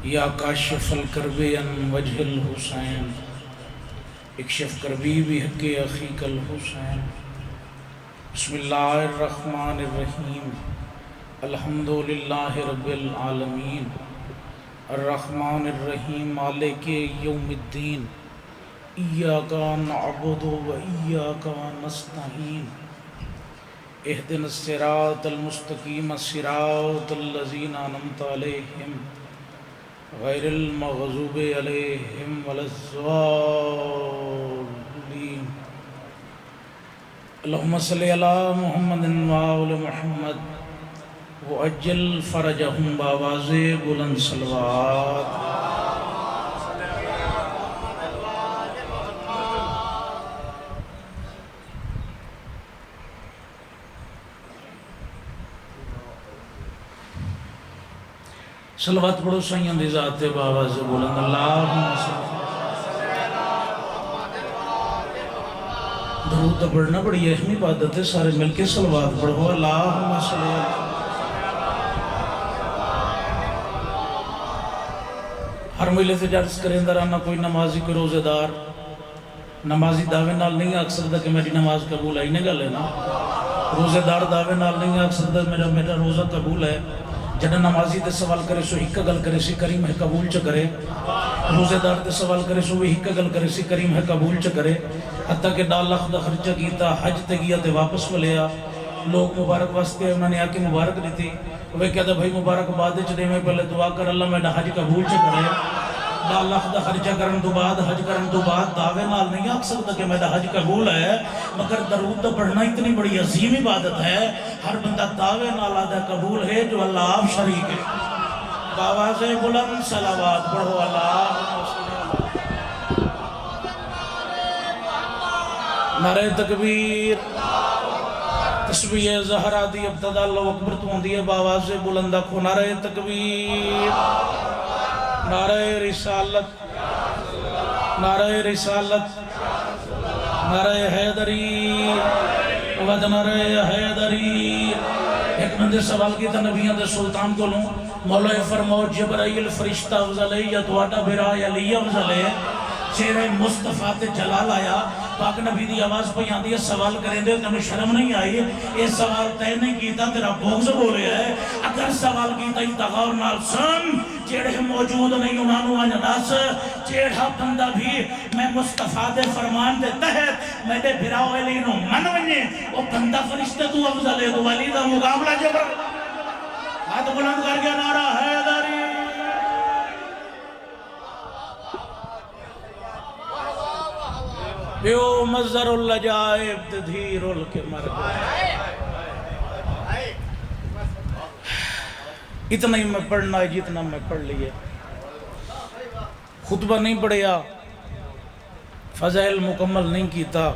یا کاشف الکرب عن وجہ الحسین اکشف کربی بحق اخیک الحسین۔ بسم اللہ الرحمن الرحیم۔ الحمدللہ رب العالمین الرحمن الرحیم مالک یوم الدین ایاک نعبد و ایاک نستعین اہدنا الصراط المستقیم صراط الذین انعمت علیہم غیر المغضوب علیہم ولا الضالین۔ اللہم صلی علی محمد وآل محمد وعجل فرجہم بآواز بلند صلوات۔ صلوات پڑھو سائیں دی ذات بآواز بلند اللہم صلی۔ درود پڑھنا بڑی اہم عبادت ہے، سارے مل کے صلوات پڑھو اللہم صلی۔ ہر مہینے سے جرس کریں درانہ کوئی نمازی کوئی روزے دار نمازی دعوے نال نہیں آکھ سکتا کہ میری نماز قبول ہے، انہیں گل ہے نا۔ روزے دار دعوے نال نہیں آکھ سکتا میرا روزہ قبول ہے۔ جنہ نمازی تے سوال کرے سو ہکا گل کرے سی کریم ہے قبول چ کرے، روزے دار تے سوال کرے سو بھی ہکا گل کرے سی کریم ہے قبول چ کرے۔ حتیٰ کہ 2 لاکھ دا خرچہ کیتا، حج تے گیا تے واپس ملیا، لوگ مبارک واسطے انہوں نے آکے مبارک دیتی، وہ کہتا بھائی مبارک بعد چلے میں پہلے دعا کر اللہ میڈا حج قبول چ کرے۔ 2 لاکھ دا خرچہ کرن تو بعد حج کرن تو بعد دعوے نال نہیں آکھ سکتا کہ میرا حج قبول ہے، مگر درود پڑھنا اتنی بڑی عظیم عبادت ہے، ہر بندہ دعوے نال آدھا قبول ہے جو اللہ آپ شریک ہے۔ بآواز بلند صلوات پڑھو اللہم صلی۔ نعرہ تکبیر، تسبیح زہرا دی ابتدا اللہ اکبر تو ہوندی ہے، بآواز بلند آکھو نعرہ تکبیر، نعرہ رسالت، نعرہ رسالت، نعرہ حیدری ود نعرہ حیدری۔ ایک بندے سوال کی تھا نبیان دے سلطان کو لوں، مولا فرماؤ جبرائیل فرشتہ افضلے یا توڑا برائے علی افضلے، چہرے مصطفیٰ تے جلال آیا، پاک نبی دی آواز پہ یہاں دیا سوال کریں دے تمہیں شرم نہیں آئی، یہ سوال تے نہیں کیتا تیرا بغض بولے ہے، اگر سوال کیتا ہی تغور نال سن، جیڑے موجود نہیں انہوں آنیا داس، جیڑا بندہ بھی میں مصطفیٰ دے فرمان دے تحت میرے بھراؤ علینوں من ونجے، وہ بندہ فرشتہ تو افضل ہے، تو ولی دا مقابلہ جبر ہاتھ بلند کر گیا نعرہ حیدری۔ بیو مزر اللجائب تدھیر الکمر۔ اتنا ہی میں پڑھنا ہے جتنا میں پڑھ لیے، خطبہ نہیں پڑھیا، فضائل مکمل نہیں کیتا،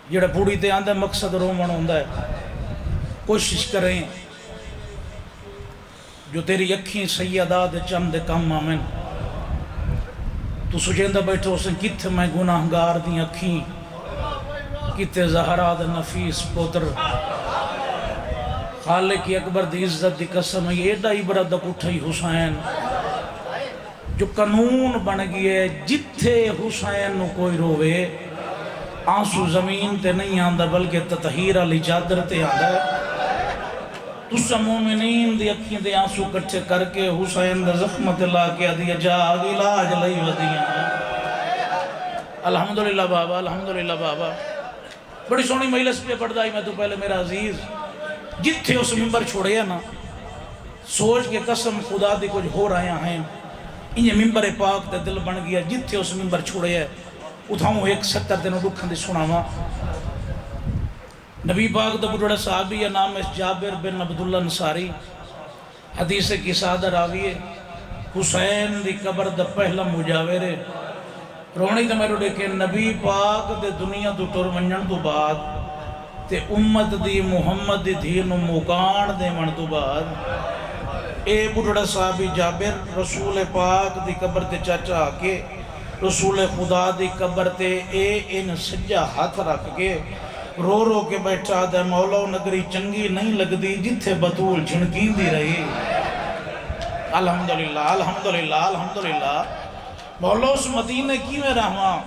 جڑا پوڑی تے آندھا مقصد رومن ہوندہ ہے۔ کوشش کریں جو تیری اکھیں سیدہ دے چند کم آمن، تو سجیندہ بیٹھو اسے کتھے میں گناہگار دی اکھیں، کتھے زہرا دے نفیس پوتر، خالق اکبر دی عزت دی قسم ہے، ایڈا عبرت دا کٹھائی حسین جو قانون بن گئے، جتھے حسین نو کوئی روے آنسو زمین تے نہیں آندہ بلکہ تطہیر علی چادر تے آندہ ہے۔ تُسا مومنین دی اکھیں دے آنسو کٹھے کر کے حسین دے زخمت اللہ کے دیا جا علاج لئی ودیاں۔ الحمدللہ بابا، الحمدللہ بابا۔ بڑی سونی مجلس پہ پڑھ دائی میں تو پہلے میرا عزیز جتھے اس منبر چھوڑے ہیں نا، سوچ کے قسم خدا دی کچھ ہو رہے ہیں، انہیں منبر پاک دے دل بن گیا، جتھے اس منبر چھوڑے ہیں اتھاؤں 170 دنوں دکھن دی سنا ماں۔ نبی پاک دا بڑھڑا صحابی ہے، نام اس جابر بن عبداللہ انصاری، حدیث کی سادہ راویے، حسین دی قبر دا پہلا مجاورے، رونی دا میرے دیکھے نبی پاک دے دنیا تو ٹور منجن تو بعد تے امت دی محمد دی دھینو موکان دے من تو بعد اے بڑھڑا صحابی جابر رسول پاک دی قبر تے چاچا آکے رسول خدا دی قبر تے اے ان سجا ہاتھ رکھ کے رو رو کے بیٹھا دے مولا نگری چنگی نہیں لگ دی جتھے بطول چھنکین دی رہی الحمدللہ الحمدللہ الحمدللہ مولا اس مدینے کی میں رہواں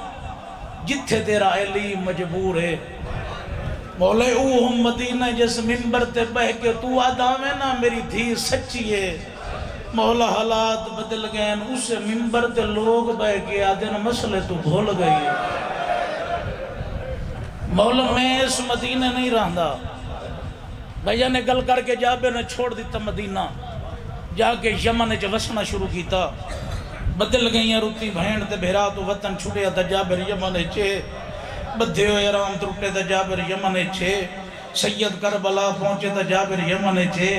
جتھے تیرا علی مجبور ہے مولا او ہم مدینہ جس منبر تے بہ کے تو آدھا میں نا میری دھی سچی ہے مولا حالات بدل گئے اس منبر تے لوگ بہ کے آدھے نا مسئلے تو بھول گئی ہے مولا میں اس مدینہ نہیں رہندا بھائیہ نے گل کر کے جابر نے چھوڑ دیتا مدینہ جا کے یمن نے وسنا شروع کیتا بدل گئیاں روتی بھین تے بھیرا تو وطن چھوڑیا تا جابر یمن چھے بدھے ہوئے رام ترٹے تا جابر یمن چھے سید کربلا پہنچے تا جابر یمن چھے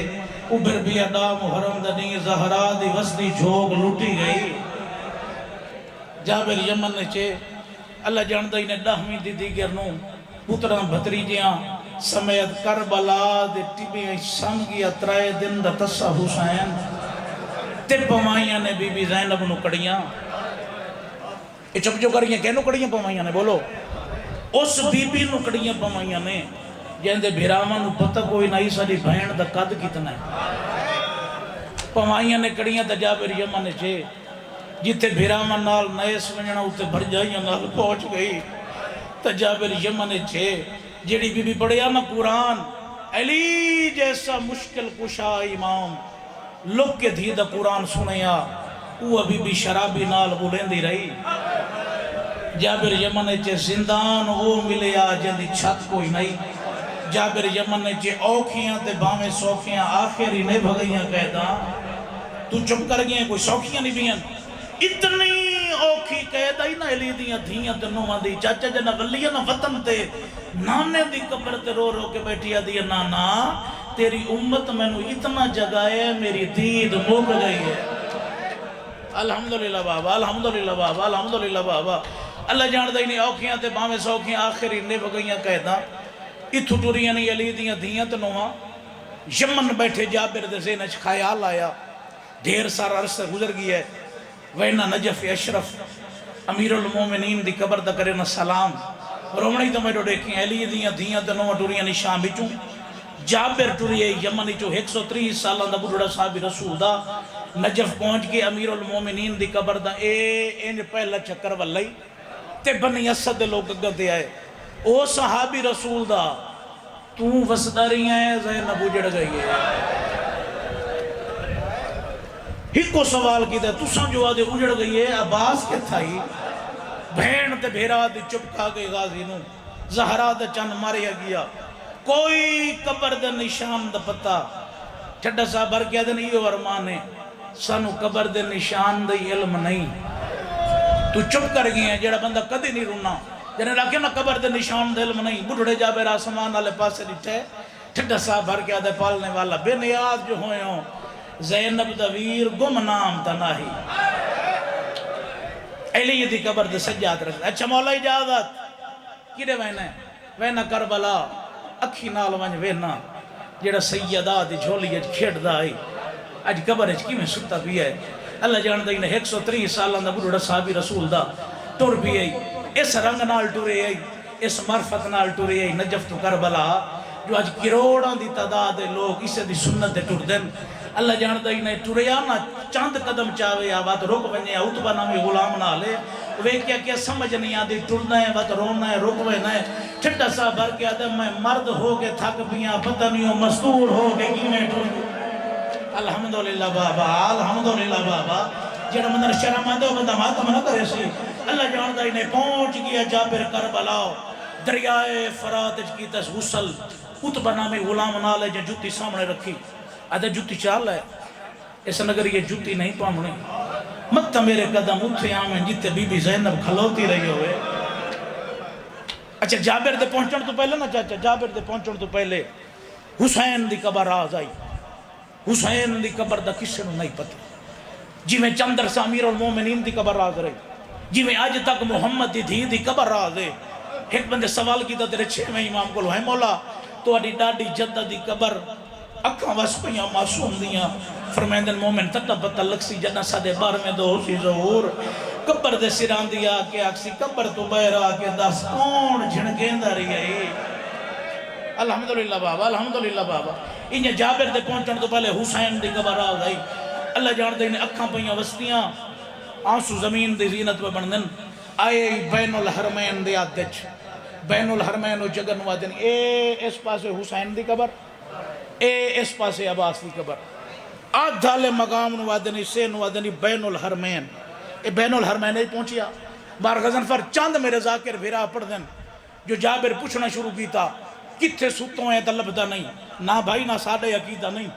ابھر بھی ادا محرم دنی زہرا دی وسنی جھوگ لوٹی گئی جابر یمن چھے اللہ جاندہ انہیں ڈاہویں دی دیگر پتران بھتریجیاں سمیت کربلا دے ٹیبی سن گیا ترائے دن دا تسا حسین تے پوائیاں نے بی بی زینب نو کڑیاں یہ چپ جو کریاں کہنو کڑیاں پوائیاں نے بولو اس بی بی نو کڑیاں پوائیاں نے جہندے بھیرامان نو پتہ کوئی نائی ساری بہن دا قد کتنا ہے پوائیاں نے کڑیاں تا جابر یمن چھے جیتے بھیرامان نال نئے سمجھنا ہوتے بھر جائیاں نال پہنچ گئی تا جابر یمن چھے جیڑی بی بی پڑھیا نا قرآن علی جیسا مشکل کشا امام لوگ کے دھی دا قرآن سنیا وہ ابھی بھی شرابی نال بولندی رہی جابر یمن چے زندان وہ ملیا جندی چھت کوئی نہیں جابر یمن چے اوکھیاں تے باویں سوکھیاں آخری نے بھگیاں کہتا تو چپ کر گئے کوئی سوکھیاں نہیں بیاں اتنی اوکھی قید آئی نا علی دیاں دھیاں تے نوہاں دی چاچا جنا ولیاں نا وطن تے نانے دی قبر تے رو رو کے بیٹھی آدھی نانا تیری امت میں نو اتنا جگائے میری دید موک گئی ہے الحمدللہ بابا الحمدللہ بابا الحمدللہ بابا اللہ جان دائی نہیں اوکھیاں تے باویں سوکھیاں آخری نے بگیاں قیداں اتھو ٹوریاں نہیں علی دیاں دھیاں تے نوہاں یمن بیٹھے جابر دے زینچ خیال آیا ڈھیر سارا عرصہ گزر گیا ہے وینا نجف اشرف امیر المومنین دی قبر دا کرے نا سلام رومنی تو میں جو دیکھیں علی دیاں دیاں تے نوہ ٹوریاں نشان بچوں جابر ٹوریے یمنی چو 130 سالہ دا بڑھڑا صاحب رسول دا نجف پہنچ کے امیر المومنین دی قبر دا انج پہلا چکر والائی تے بنی اسد لوگ گدے آئے او صحابی رسول دا تو وسداری ہیں زینب اجڑ گئی ہے ہی کو سوال کی دے تساں جو آدھے اجڑ گئی ہے عباس کے تھائی بھین تے بھیرا دی چپکا گئی غازی نو زہرا دا چند ماریا گیا کوئی قبر دا نشان دا پتا چھڑا صاحب بھر کیا دن یہ ورمانے سانو قبر دا نشان دا علم نہیں تو چپ کر گئی ہیں جیڑا بندہ کدی نہیں رونا جنہیں رکھے نا قبر دا نشان دا علم نہیں بڑھڑے جابر آسمان والے پاسے دیٹھے چھڑا صاحب بھر کیا دے پالنے والا بے نیاز جو ہوئے ہوں زینب دا ویر گم نام تناہی علی دی قبر دے سجاد رکھ اچھا مولا اجازت کیڑے وینا کربلا اکھی نال ونج وینا جیڑا سیدہ دی جھولی اج کھیڑ دا آئی اج قبر اج کی میں ستا بھی ہے اللہ جان دا انہیں 130 سالہ دا بڑھڑا صحابی رسول دا ٹور بھی آئی اس رنگ نال ٹورے آئی اس مرفت نال ٹورے آئی نجف تو کربلا جو اج کروڑاں دی تعداد لوگ اسے دی سنت دے ٹور دن اللہ جاندہ ہی نہیں ٹوریا نا چاند قدم چاہوے آباد رک بنیا اتبا نامی غلام نہ لے وہ کیا سمجھ نہیں آدھی ٹرنا ہے بات رونا ہے رکوے نہ ہے چھٹا سا بھر کے آدھے میں مرد ہو کے تھک پیاں پتہ نہیں ہو مستور ہو کے کی میں ٹر الحمدللہ بابا الحمدللہ بابا جنہا مندر شرم آدھے بندہ ماتم نہ کرے سی اللہ جاندہ ہی نہیں پہنچ گیا جابر کربلا دریائے فرات کی تس غسل اتبا نامی غلام نہ لے جو جوتی سامنے رکھی آدھے جوتی چال ہے اس نگر یہ جوتی نہیں پامنے مت میرے قدم اتھے آمیں جیتے بی بی زینب کھلوتی رہی ہوئے اچھا جابر دے پہنچن تو پہلے نا چاچا جابر دے پہنچن تو پہلے حسین دی قبر آز آئی حسین دی قبر دا کسے نو نہیں پتہ جی میں چندر سا امیر المومنین دی قبر آز رہی جی میں آج تک محمد دی دھی دی قبر آز ہے ایک بندے سوال کی تا تیرے 6ویں امام کو لو ہے مولا تو اڈی ڈاڈی جدہ دی قبر اکھاں واسپیاں معصوم دیاں فرمیندن مومن تتا پتہ لکسی جنہ سادے بار میں دو سی ظہور قبر دے سران دیا کہ اکسی قبر تو بہر آکے دس کون جھنگیندہ رہی ہے الحمدللہ بابا الحمدللہ بابا انہیں جابر دے پہنچن تو پہلے حسین دی قبر آ گئی اللہ جان دے نے اکھاں پہیاں وستیاں آنسو زمین دی زینت پہ بن دن آئے بین الحرمین دے آدھچ بین الحرمین و جگن وادن اے اس پاسے حسین دی قبر اے اس پاسے عباس دی قبر آدھالے مقام نوادنی سے نوادنی بین الحرمین اے بین الحرمین پہنچیا بار غزنفر چاند میرے ذاکر بھیرا پڑھ دن جو جابر پوچھنا شروع کیتا کتھے سوتوں ہیں طلبدہ نہیں نہ بھائی نہ ساڑھے عقیدہ نہیں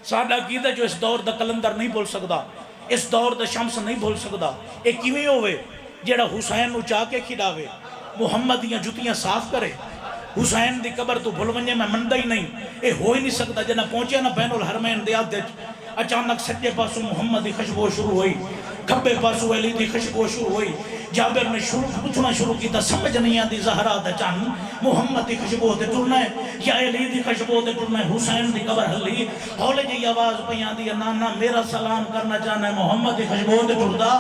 ساڑھا عقیدہ جو اس دور دا کلندر نہیں بول سکتا اس دور دا شمس نہیں بول سکتا اے کیویں ہوئے جیڑا حسین نو چاہ کے کھڑاوے محمد دیاں جتیاں صاف کرے حسین دی قبر تو بھول ونجے میں مندہ ہی نہیں اے ہو ہی نہیں سکتا جنہ پہنچے نا بین الحرمین دے آدھے اچانک سجے پاسوں محمد دی خوشبو شروع ہوئی کھبے پاسوں علی دی خوشبو شروع ہوئی جابر نے پوچھنا شروع کیتا سمجھ نہیں آتی زہرا دا چان محمد دی خوشبو تے ٹرنا ہے یا علی دی خوشبو تے ٹرنا ہے حسین دی قبر ہلی ہولے جی آواز پیاں دی نانا میرا سلام کرنا چاہنا ہے محمد دی خوشبو تے ٹردا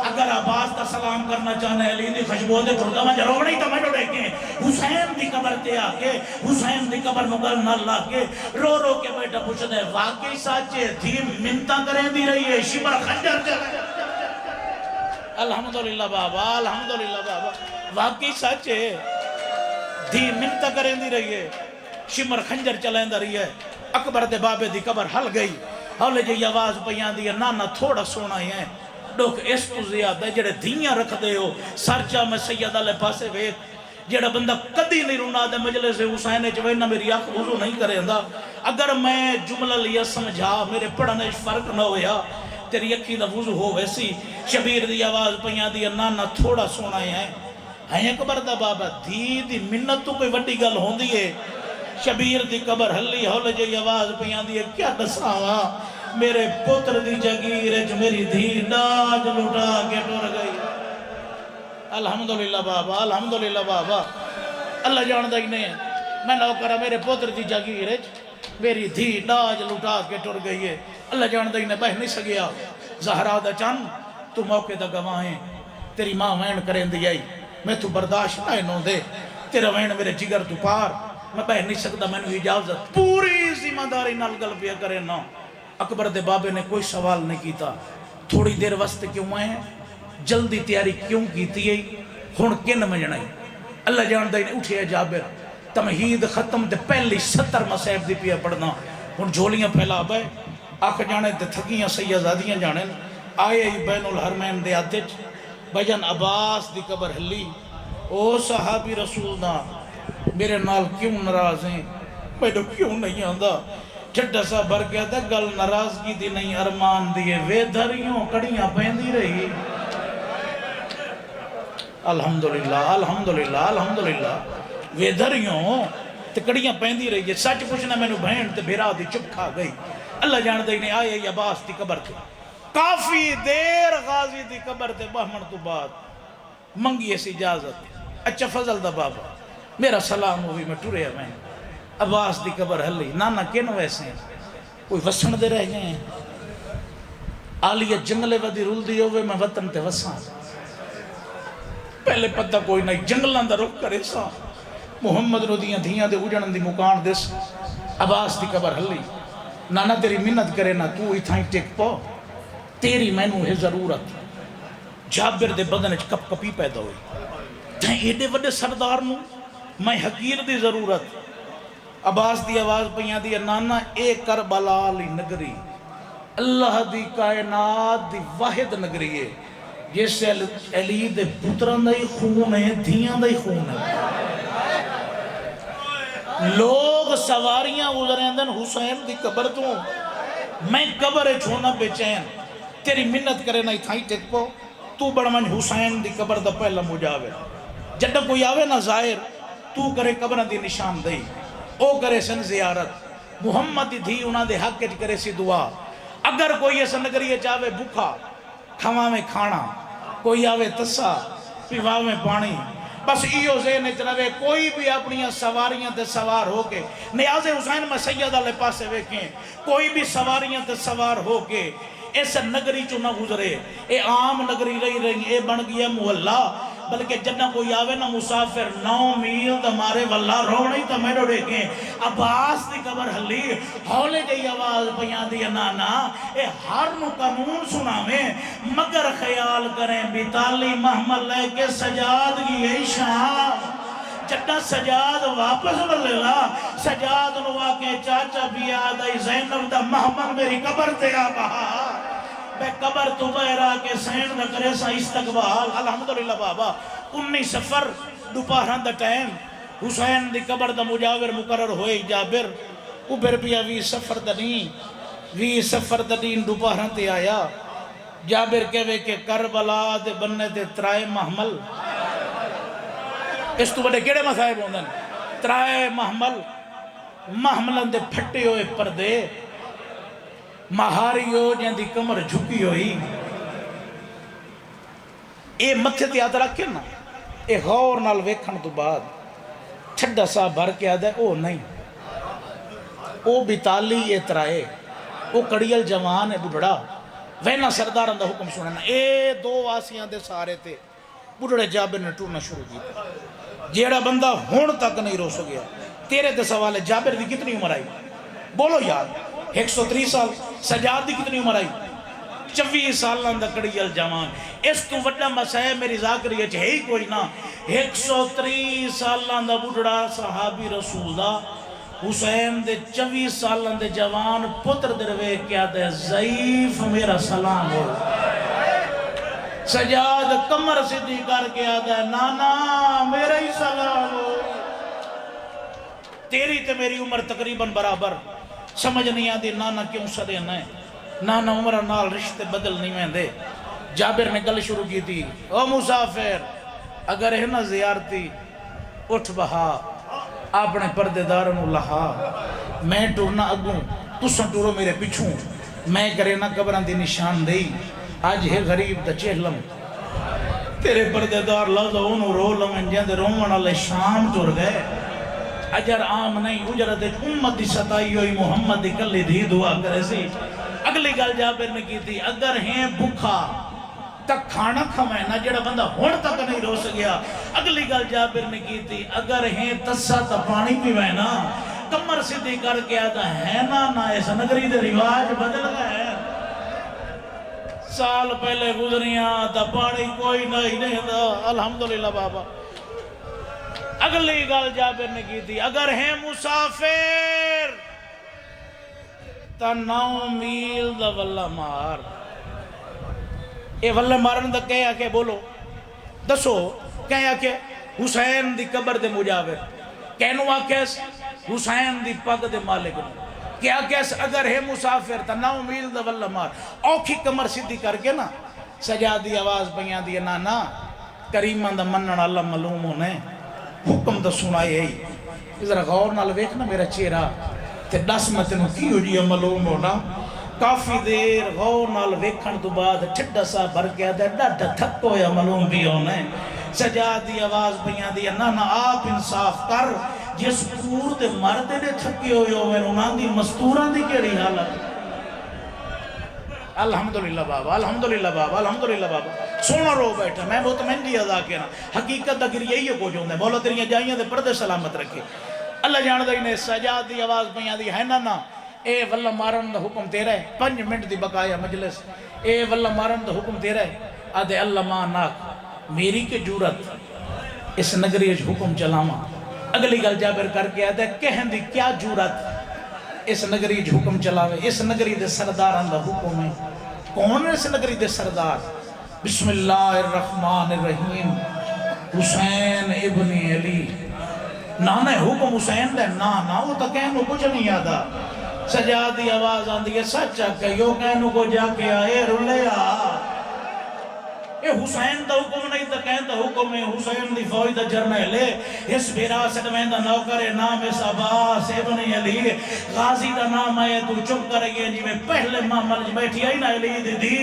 اگر عباس دا سلام کرنا چاہنا ہے علی دی خوشبو تے ٹردا میں جرو نہیں تو میں ڈوڑے کے حسین دی قبر تے آ کے حسین دی قبر مغل نہ لا کے رو رو کے بیٹا پوچھ دے واقعی ساچے تھی منتا کریں دی رہی ہے شبر خنجر چلے الحمدللہ بابا الحمدللہ بابا واقعی سچے دھی منتا کریں دی رہی ہے شمر خنجر چلیں دا رہی ہے اکبر دے بابے دی قبر ہل گئی ہولے جی آواز پیان دی نانا تھوڑا سونا ہی ہے ڈوک اس تو زیادہ جڑے دھیاں رکھ دے ہو سرچہ میں سید علیہ پاسے ویت جڑا بندہ کدی نہیں رونا دے مجلس حسین چوئینا میری آنکھ وضو نہیں کریں دا اگر میں جملہ لیا سمجھا میرے پڑھنے فرق نہ ہویا تیری اکھی دا وضو ہو ویسی شبیر دی آواز پیاں دی نانا تھوڑا سونا ہے ہیں اکبر دا بابا دھی دی منت تو کوئی وڈی گل ہون دیئے شبیر دی قبر ہلی ہولے جی آواز پیاں دی کیا دساواں میرے پتر دی جگیر جو میری دھی ڈاج لٹا کے ٹور گئی الحمدللہ بابا الحمدللہ بابا اللہ جاندہ ہی نہیں ہے میں نو کرا میرے پتر دی جگیر میری دھی ڈاج لٹا کے ٹور گئی ہے اللہ جاندہ ہی نے بہ نہیں سگیا زہرا دا چند تو موقع دا گواہیں تیری ماں وین کریں دی آئی میں تو برداشت نہ نو دے تیرا وین میرے جگر تو پار میں بہ نہیں سکتا میں نے اجازت پوری ذمہ داری نال گل پیا کرے نا اکبر دے بابے نے کوئی سوال نہیں کیتا تھوڑی دیر واسطے کیوں آئے ہیں جلدی تیاری کیوں کیتی ہے ہن کن مجنائی اللہ جاندہ ہی نے اٹھیا جابر تمہید ختم دے پہلی 70 مسائب دی پیا پڑھنا ہن جھولیاں پھیلا بے آکھ جانے تے تھکیاں سیازادیاں جانے آئے ہی بین الحرمین دے آتے بجن عباس دی قبر ہلی او صحابی رسول دا میرے نال کیوں ناراض ہیں میڈو کیوں نہیں آندہ چھٹا سا بھر گیا تھا گل ناراضگی دی نہیں ارمان دیئے وے دھریوں کڑیاں پہندی رہی الحمدللہ الحمدللہ الحمدللہ وے دھریوں تے کڑیاں پہندی رہی ہے سچ پوچھنا میں نے بہن تے بھیرا دی چپ کھا گئی اللہ جان دے نے آئے یا عباس دی قبر تھے کافی دیر غازی دی قبر تے بہمن تو بعد منگی ایسی اجازت اچھا فضل دا بابا میرا سلام ہوئی میں ٹوریا میں عباس دی قبر ہلی نانا کن ویسے ہیں کوئی وسن دے رہ گئے ہیں آلیت جنگلے ودی رول دی ہوئے میں وطن تے وسان پہلے پتہ کوئی نہیں جنگلان دا رخ کرے سا محمد رو دیاں دھیاں دے اجڑن دی مکان دس عباس دی قبر ہلی نانا تیری منت کرے نا تو اتھائیں ٹک پو تیری مینو ہے ضرورت جابر دے بدن کپ کپی پیدا ہوئی تھائیں ایڈے وڈے سردار نو میں حقیر دی ضرورت عباس دی آواز پیاں دی نانا اے کربلا لی نگری اللہ دی کائنات دی واحد نگری ہے جیسے علی دے پتران دا ہی خون ہے دھیاں دا ہی خون ہے لوگ سواریاں گزریں دن حسین دی قبر تو میں قبر چھونا بے چین تیری منت کرے نا اتھائی ٹک پو تو بڑمن حسین دی قبر دا پہلا مجاور جڈا کوئی آوے نا ظاہر تو کرے قبر دی نشان دئی او کرے سن زیارت محمد دی دھی انہاں دے حق کرے سی دعا اگر کوئی ایسا نگریے چاہے بھوکا کھواں میں کھانا کوئی آوے تسا پیواں میں پانی بس ایو ذہن چلے کوئی بھی اپنی سواریاں تے سوار ہو کے نیاز حسین میں سید علیہ پاسے ویکھیں کوئی بھی سواریاں تے سوار ہو کے اس نگری چو نہ گزرے اے عام نگری رہی اے بن گیا محلہ بلکہ جنہ کوئی آوے نا مسافر 9 میل دا مارے واللہ رونے تا میرے دیکھیں عباس دی قبر حلی ہولے جئی آواز بیان دی نانا اے ہر نو قانون سناویں مگر خیال کریں بیتالی محمل لے کے سجادگی ای شام جدہ سجاد واپس مللا سجاد نوا کے چاچا بھی آدھائی زینب دا محمد میری قبر تے آ بہا بے قبر تو بہرا کے سین نہ کرے سا استقبال الحمدللہ بابا 19 سفر دوپہران دا ٹائم حسین دی قبر دا مجاور مقرر ہوئے جابر اوبر بھی 20 سفر دا نہیں 20 سفر دا دین دوپہران تے آیا جابر کہوے کہ کربلا دے بننے دے ترائے محمل اس تو بڑے کیڑے مسائب ہوندن ترائے محملن دے پھٹے ہوئے پردے مہاری ہو جن دی کمر جھکی ہوئی اے متھے تے یاد رکھے نا اے غور نال ویکھن تو بعد چھڑا سا بھر کے آدھے او نہیں او بیتالی اے ترائے او کڑیل جوان ہے بڑھڑا وینا سرداران دا حکم سننا اے 2 واسیاں دے سارے تے بڑھڑے جابر نے ٹورنا شروع کیا جیڑا بندہ ہون تک نہیں رو سکیا تیرے دے سوال ہے جابر دی کتنی عمر آئی بولو یاد 103 سال سجاد دی کتنی عمر آئی 24 سالان دا کڑیل جوان اس تو وڈا مسئلہ میری ذاکری ہے ہی کوئی نہ 103 سالان دا بڑھڑا صحابی رسول دا حسین دے 24 سالان دے جوان پتر دروے کیا دے ضعیف میرا سلام ہو سجاد کمر صدی کر کے آدھا ہے نانا میرا ہی سلام ہو تیری تے میری عمر تقریباً برابر سمجھ نہیں آدھی نانا کیوں صدے نئے نانا عمر نال رشتے بدل نہیں میں دے جابر نے گل شروع کی تھی او مسافر اگر ہے نا زیارتی اٹھ بہا اپنے پردے دارن لہا میں ٹورنا اگوں تساں ٹورو میرے پچھوں میں کرے نا قبران دی نشان دئی آج ہے غریب دا چہلم تیرے پردے دار لازا انہوں رو لمن جاندے رومن اللہ شام ٹور گئے اجر عام نہیں اجرت امت دی ستائی ہوئی محمد دی کلی دی دعا کرے سی اگلی گل جابر نے کی تھی اگر ہیں بھکھا تک کھانا کھوائے نہ جڑا بندہ ہون تک نہیں رو سکیا اگلی گل جابر نے کی تھی اگر ہیں تسا تا پانی پیوائے نا کمر صدی کر کے آتا ہے نا ایسا نگری دے رواج بدل گئے سال پہلے گزریاں تا پانی کوئی نہیں دا الحمدللہ بابا اگلی گل جابر نے کی تھی اگر ہیں مسافر تا 9 میل دا واللہ مار اے واللہ مارن دا کہیا کہ بولو دسو کہیا کہ حسین دی قبر دے مجاور کہنو آکیس حسین دی پگ دے مالک کیا کیس اگر ہے مسافر تا 9 میل دا واللہ مار اوکھی کمر صدی کر کے نا سجادی آواز بیان دی نانا کریمان دا منن اللہ معلوم ہونے حکم دا سنائے ہی ذرا غور نال ویکھنا میرا چہرہ تے دس متنو کی ہو جی معلوم ہونا کافی دیر غور نال ویکھن تو بعد ٹھڈا سا بھر کے آدھے ڈاڈا تھک ہویا معلوم بھی ہونے سجادی آواز بیان دی نانا آپ انصاف کر جس پور دے مردے نے تھکی ہوئے ہوئے انہاں دی مستوران دی کیڑی حالت الحمدللہ بابا الحمدللہ بابا الحمدللہ بابا سونا رو بیٹھا میں بہت مہنگی ادا کیا نا حقیقت دا گری یہی کو جو ہے مولا تیریاں جائیاں دے پردے سلامت رکھے اللہ جان دائی نے سجاد دی آواز بیان دی ہے نا اے واللہ مارن دا حکم تیرا ہے 5 منٹ دی بقایا مجلس اے واللہ مارن دا حکم تیرا ہے آدھے اللہ ماں ناک میری کے جورت اس نگری اج حکم چلاما اگلی گل جابر کر کے آدھے کہن دی کیا جورت اس نگری اج حکم چلاوے اس نگری دے سرداران دا حکم ہے کون ہے اس نگری دے سردار بسم اللہ الرحمن الرحیم حسین ابن علی نانا حکم حسین دے نانا وہ تو کہنو کچھ نہیں آدھا سجادی آواز آن دیئے سچا کہیو کہنو کو جا کے آئے رلیا اے حسین دا حکم نہیں تا کہن دا حکم ہے حسین دی فوج دا جرنیل ہے اس بیراست میں دا نوکر نام عباس ابن علی غازی دا نام ہے تو چپ کر گئے جی میں پہلے محمد بیٹھی آئی نا علی دی دی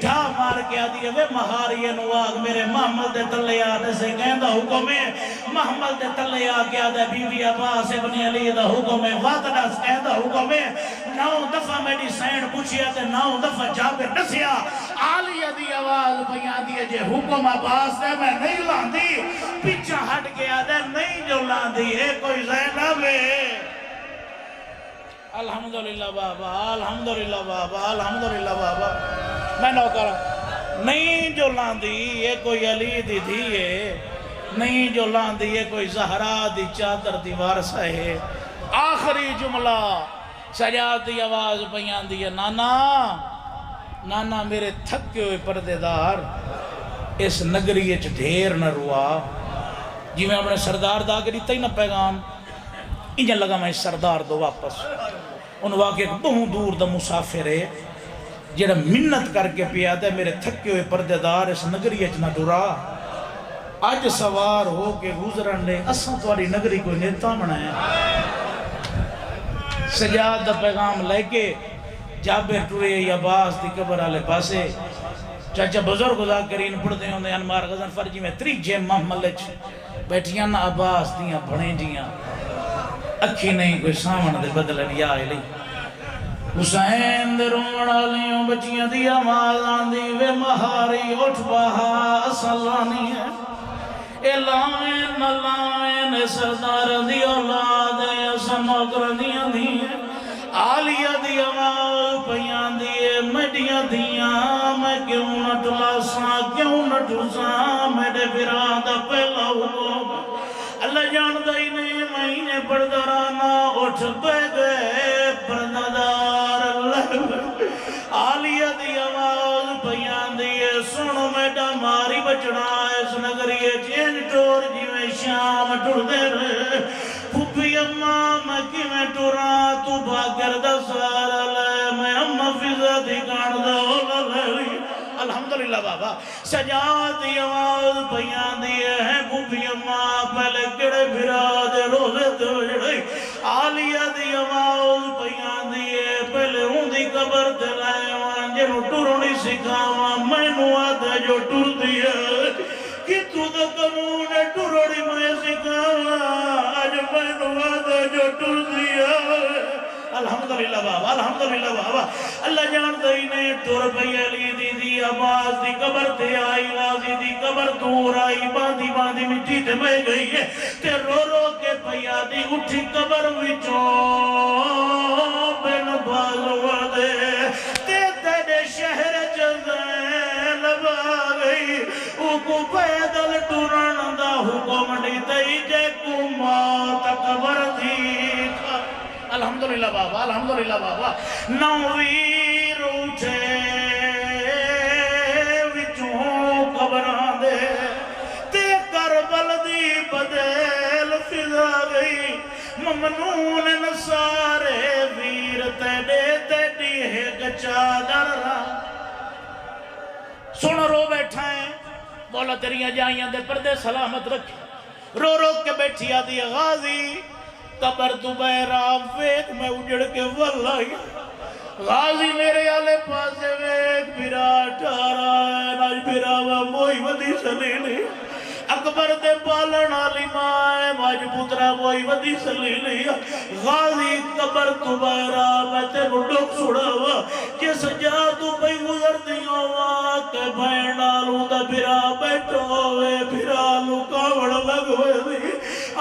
ڈھا مار کے آدھی ہے وہ مہاری نواغ میرے محمد دے تلے آدھے سے کہن دا حکم ہے محمد دے تلے آدھے بی بی عباس ابن علی دا حکم ہے واتناس کہن دا حکم ہے 9 دفعہ میری سین پوچھیا تے 9 دفعہ جابر دسیا عالیہ دی آواز پیاں دی جے حکم عباس دے میں نہیں لاندی پیچھا ہٹ گیا دے نہیں جو لاندی ہے کوئی زینب ہے الحمدللہ بابا الحمدللہ بابا الحمدللہ بابا میں نوکرہ نہیں جو لاندی یہ کوئی علی دی دھی ہے نہیں جو لاندی یہ کوئی زہرا دی چادر دی وارثہ ہے آخری جملہ سجاد دی آواز بیان دی ہے نانا نانا میرے تھکے ہوئے پردے دار اس نگری اچ ڈھیر نہ روا جی میں اپنے سردار دا کے دیتا ہی نہ پیغام انجھن لگا میں سردار دو واپس ان واقعے کو بہت دور دا مسافر ہے جڑا منت کر کے پیادا ہے میرے تھکے ہوئے پردے دار اس نگری اچ نہ ڈرا آج سوار ہو کے گزرن لے اساں تواری نگری کوئی نیتا بنایا سجاد دا پیغام لے کے جابر ٹورے یا باس دی قبر آلے پاسے چاچا بزرگ ذاکرین پڑھتے ہوندے انمار غزن فرجی میں تریجے محملچ بیٹھیاں نا عباس دیاں بھڑیں جیاں اکھی نہیں کوئی سامن دے بدلن یا علی حسین دے رومڑ آلیوں بچیاں دی آواز آندی وے مہاری اٹھ بہا اسلانی ہے اے لاوین نہ لاوین سردار دی اولاد ہے اسا نوکر دیاں دی ہے آلیہ دی آواز پیان دیئے میڈیاں دیاں میں کیوں نہ ٹلاساں کیوں نہ ٹھوساں میرے بیران دا پہلا حکم اللہ جان دائی نے مہینے پردارانا اٹھ بے گئے پردادار اللہ آلیہ دی آواز پیان دیئے سنو میڈا ماری بچڑا اس نگریے چین ٹور جی میں شام ٹور دے رہے پھوپی اممہ میں کی میں ٹورا تو بھاگر دا سارا لے میں اممہ فضا دی کان دا اولا لے الحمدللہ بابا سجاد دی آواز پیان دیئے ہیں پھوپی اممہ پہلے کڑے بھرا دے روزے تو جڑے آلیہ دی آواز پیان دیئے پہلے ہوں دی قبر دے لائے وہاں جنہوں ٹورنی سکھاواں میں نوادہ جو ٹور دیئے کہ تو دا قانون ٹورنی میں سکھاواں آج میں نوادہ جو ٹور دیئے الحمدللہ بابا الحمدللہ بابا اللہ جان دائی نے ٹور پئی علی دی دی عباس دی قبر تے آئی غازی دی قبر دور آئی باندھی باندھی مٹی تے بہ گئی ہے تے رو رو کے پیا دی اٹھی قبر وچوں بن بازو دے تے تیرے شہر زینب آ گئی او کو پیدل ٹورن دا حکم دی تے جے کو موت قبر دی الحمدللہ بابا الحمدللہ بابا نویر اٹھے وچوں قبران دے تے کربل دی بدل فضا گئی ممنون نصارے ویر تیڑے تیڑی ہے گچا در را سن رو بیٹھا ہے مولا تیریاں جائیاں دے پردے سلامت رکھے رو رو کے بیٹھی آدھی غازی قبر تو بہرام ویک میں اجڑ کے واللہ غازی میرے آلے پاسے ویک بھرا ٹارا ہے ناج بھرا وہ موئی ودی سلیلی اکبر دے پالن آلی مائے ماج پترہ موئی ودی سلیلی غازی قبر تو بہرام میں تے مڈک سڑا ہوا جس جا تو بھئی گزر دیوں ہوا کہ بھین آلو دا بھرا بیٹھو ہوئے بھرا لو کاوڑ لگ ہوئے دی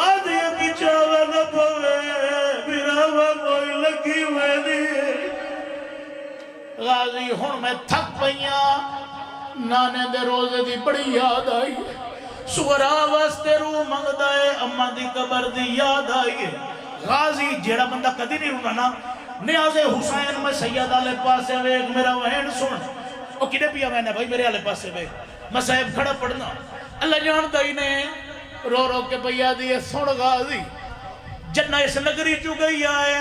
آدھی پیچھا نہ پوے بھرا کوئی لگی ہوئے دی غازی ہن میں تھک پئیاں نانے دے روزے دی بڑی یاد آئی سورا واسطے رو منگدا ہے اماں دی قبر دی یاد آئی غازی جیڑا بندہ کدی نہیں رونا نا نیاز حسین میں سید آلے پاسے ویک میرا وہن سن او کدے پیا میں نے بھائی میرے آلے پاسے ویک میں صاحب کھڑا پڑھنا اللہ جان دائی نے رو رو کے بھیا دیئے سن غازی جنہ اس نگری چو گئی آئے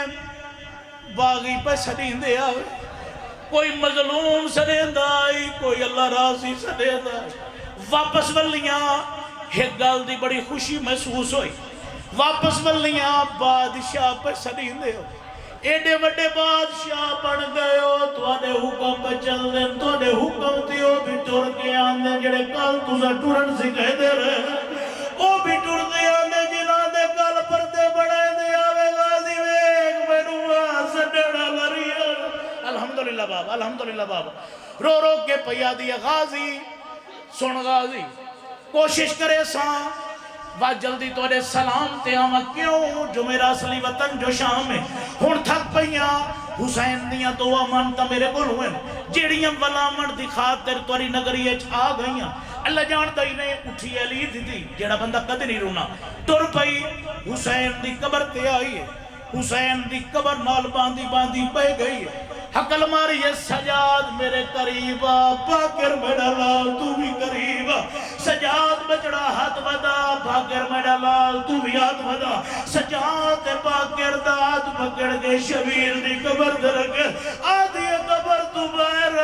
باغی پہ سڑین دے آئے کوئی مظلوم سڑین آئی کوئی اللہ راضی سڑین آئی واپس ولیاں ایک گال دی بڑی خوشی محسوس ہوئی واپس ولیاں بادشاہ پہ سڑین دے ہوئے ایڈے وڈے بادشاہ بن گئے ہو تو آنے حکم پہ چل دیں تو آنے حکم دیو بھی ٹور کے آنے جڑے کال تُسا ٹورن سے کہہ دے رہے او بھی ٹور دے آنے جنہ دے کال پر دے بڑھائے دے آوے غازی ویک میں نوہ سڈڑا لری الحمدللہ بابا رو رو کے پیا دیا غازی سن غازی کوشش کرے ساں بات جلدی توڑے سلام تے آمد کیوں جو میرا اصلی وطن جو شام ہے ہون تھک پہیا حسین دیا دعا مانتا میرے گل ہوئے جیڑیاں ولا من دی خاطر توری نگریے آ گئیاں اللہ جانتا ہی نے اٹھی علی تھی جیڑا بندہ قدر نہیں رونا ٹر پئی حسین دی قبر تے آئی ہے حسین دی قبر نال باندھی باندھی پہ گئی ہے حقل ماری یہ سجاد میرے قریبا پاکر میرا لال تو بھی قریبا سجاد بچڑا ہاتھ ودا پاکر میرا لال تو بھی ہاتھ ودا سجاد پاکر دا ہاتھ پکڑ کے شبیر دی قبر درک آدھی قبر تو باہر